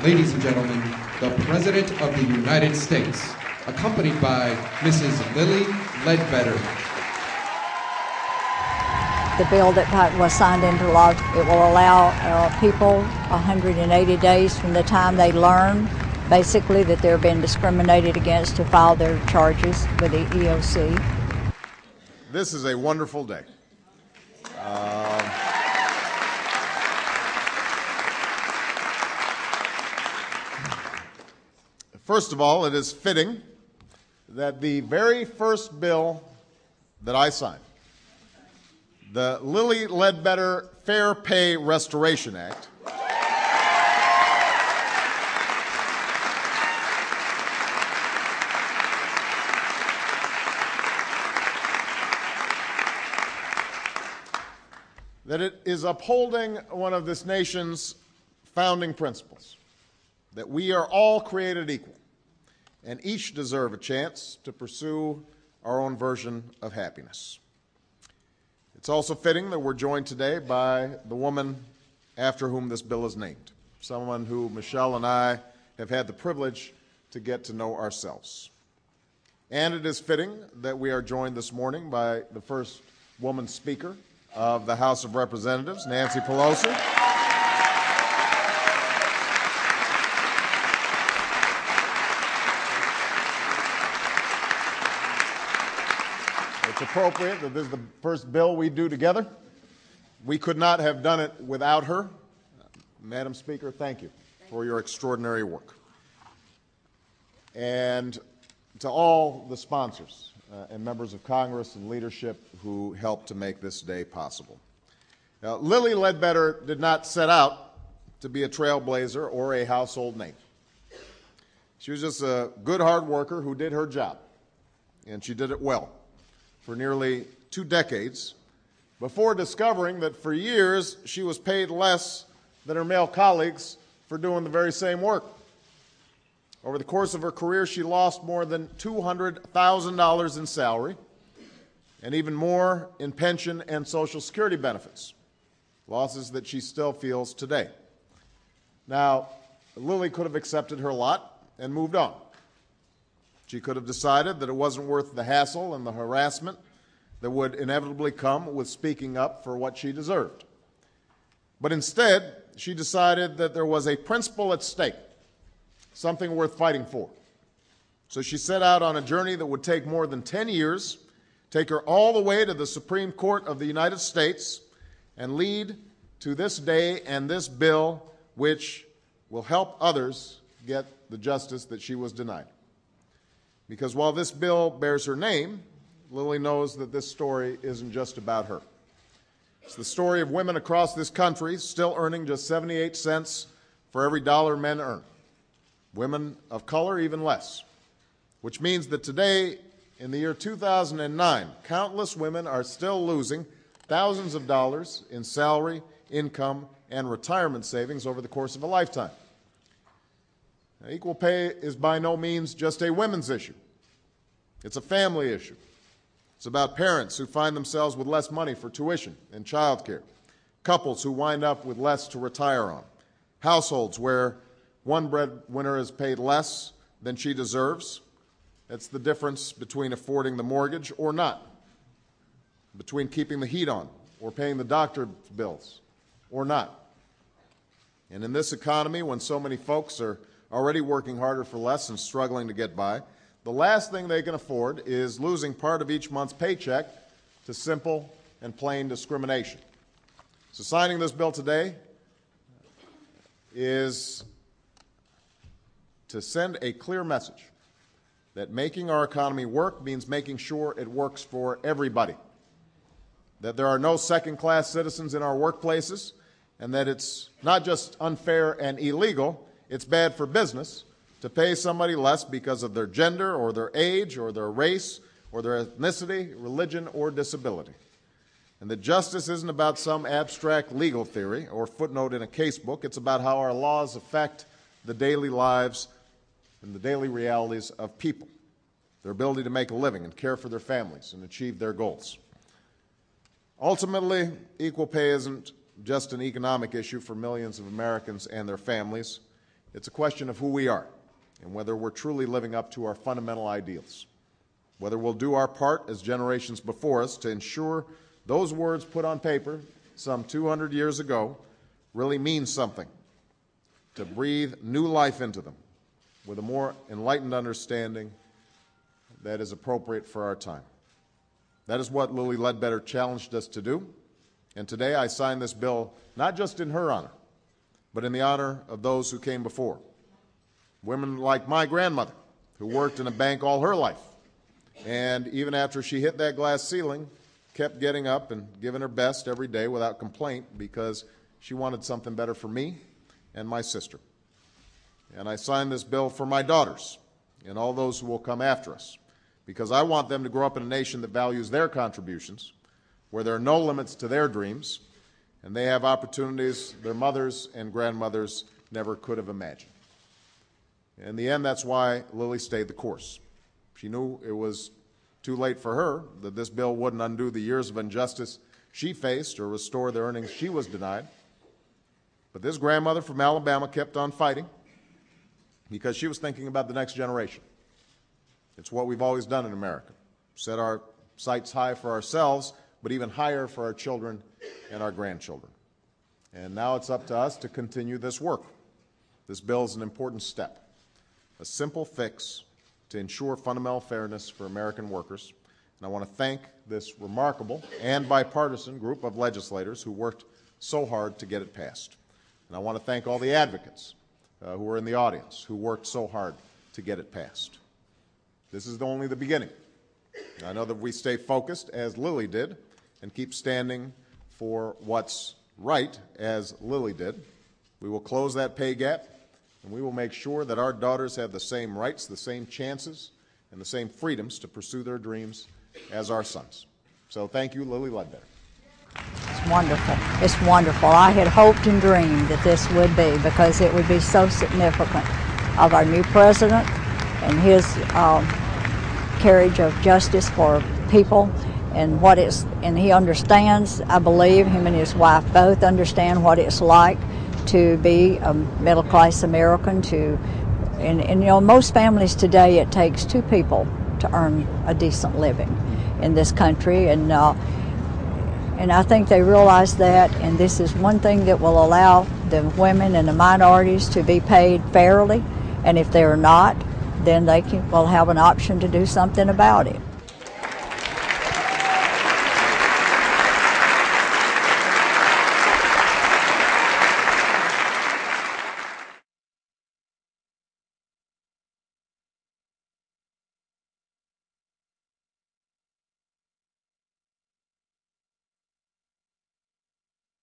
Ladies and gentlemen, the President of the United States, accompanied by Mrs. Lilly Ledbetter. The bill that was signed into law, it will allow people 180 days from the time they learn, basically, that they're being discriminated against to file their charges with the EOC. This is a wonderful day. First of all, it is fitting that the very first bill that I signed, the Lilly Ledbetter Fair Pay Restoration Act, that it is upholding one of this nation's founding principles, that we are all created equal and each deserve a chance to pursue our own version of happiness. It's also fitting that we're joined today by the woman after whom this bill is named, someone who Michelle and I have had the privilege to get to know ourselves. And it is fitting that we are joined this morning by the first woman speaker of the House of Representatives, Nancy Pelosi. It's appropriate that this is the first bill we do together. We could not have done it without her. Madam Speaker, thank you for your extraordinary work. And to all the sponsors and members of Congress and leadership who helped to make this day possible. Now, Lilly Ledbetter did not set out to be a trailblazer or a household name. She was just a good hard worker who did her job, and she did it well for nearly 2 decades before discovering that for years she was paid less than her male colleagues for doing the very same work. Over the course of her career, she lost more than $200,000 in salary and even more in pension and Social Security benefits, losses that she still feels today. Now, Lilly could have accepted her lot and moved on. She could have decided that it wasn't worth the hassle and the harassment that would inevitably come with speaking up for what she deserved. But instead, she decided that there was a principle at stake, something worth fighting for. So she set out on a journey that would take more than 10 years, take her all the way to the Supreme Court of the United States, and lead to this day and this bill, which will help others get the justice that she was denied. Because while this bill bears her name, Lilly knows that this story isn't just about her. It's the story of women across this country still earning just 78 cents for every dollar men earn. Women of color even less, which means that today, in the year 2009, countless women are still losing thousands of dollars in salary, income, and retirement savings over the course of a lifetime. Now, equal pay is by no means just a women's issue. It's a family issue. It's about parents who find themselves with less money for tuition and childcare, couples who wind up with less to retire on, households where one breadwinner is paid less than she deserves. That's the difference between affording the mortgage or not, between keeping the heat on or paying the doctor bills or not. And in this economy, when so many folks are already working harder for less and struggling to get by, the last thing they can afford is losing part of each month's paycheck to simple and plain discrimination. So signing this bill today is to send a clear message that making our economy work means making sure it works for everybody, that there are no second-class citizens in our workplaces, and that it's not just unfair and illegal, it's bad for business to pay somebody less because of their gender or their age or their race or their ethnicity, religion, or disability. And that justice isn't about some abstract legal theory or footnote in a casebook. It's about how our laws affect the daily lives and the daily realities of people, their ability to make a living and care for their families and achieve their goals. Ultimately, equal pay isn't just an economic issue for millions of Americans and their families. It's a question of who we are and whether we're truly living up to our fundamental ideals, whether we'll do our part as generations before us to ensure those words put on paper some 200 years ago really mean something, to breathe new life into them with a more enlightened understanding that is appropriate for our time. That is what Lilly Ledbetter challenged us to do, and today I sign this bill not just in her honor, but in the honor of those who came before. Women like my grandmother, who worked in a bank all her life, and even after she hit that glass ceiling, kept getting up and giving her best every day without complaint because she wanted something better for me and my sister. And I signed this bill for my daughters and all those who will come after us, because I want them to grow up in a nation that values their contributions, where there are no limits to their dreams, and they have opportunities their mothers and grandmothers never could have imagined. In the end, that's why Lilly stayed the course. She knew it was too late for her, that this bill wouldn't undo the years of injustice she faced or restore the earnings she was denied. But this grandmother from Alabama kept on fighting because she was thinking about the next generation. It's what we've always done in America, set our sights high for ourselves, but even higher for our children and our grandchildren. And now it's up to us to continue this work. This bill is an important step, a simple fix to ensure fundamental fairness for American workers. And I want to thank this remarkable and bipartisan group of legislators who worked so hard to get it passed. And I want to thank all the advocates who are in the audience who worked so hard to get it passed. This is only the beginning. I know that we stay focused, as Lilly did, and keep standing for what's right, as Lilly did. We will close that pay gap, and we will make sure that our daughters have the same rights, the same chances, and the same freedoms to pursue their dreams as our sons. So thank you, Lilly Ledbetter. It's wonderful. It's wonderful. I had hoped and dreamed that this would be, because it would be so significant of our new president and his carriage of justice for people, and he understands, I believe, him and his wife both understand what it's like to be a middle-class American. And you know, most families today, it takes two people to earn a decent living in this country, and I think they realize that, and this is one thing that will allow the women and the minorities to be paid fairly, and if they're not, then they will have an option to do something about it.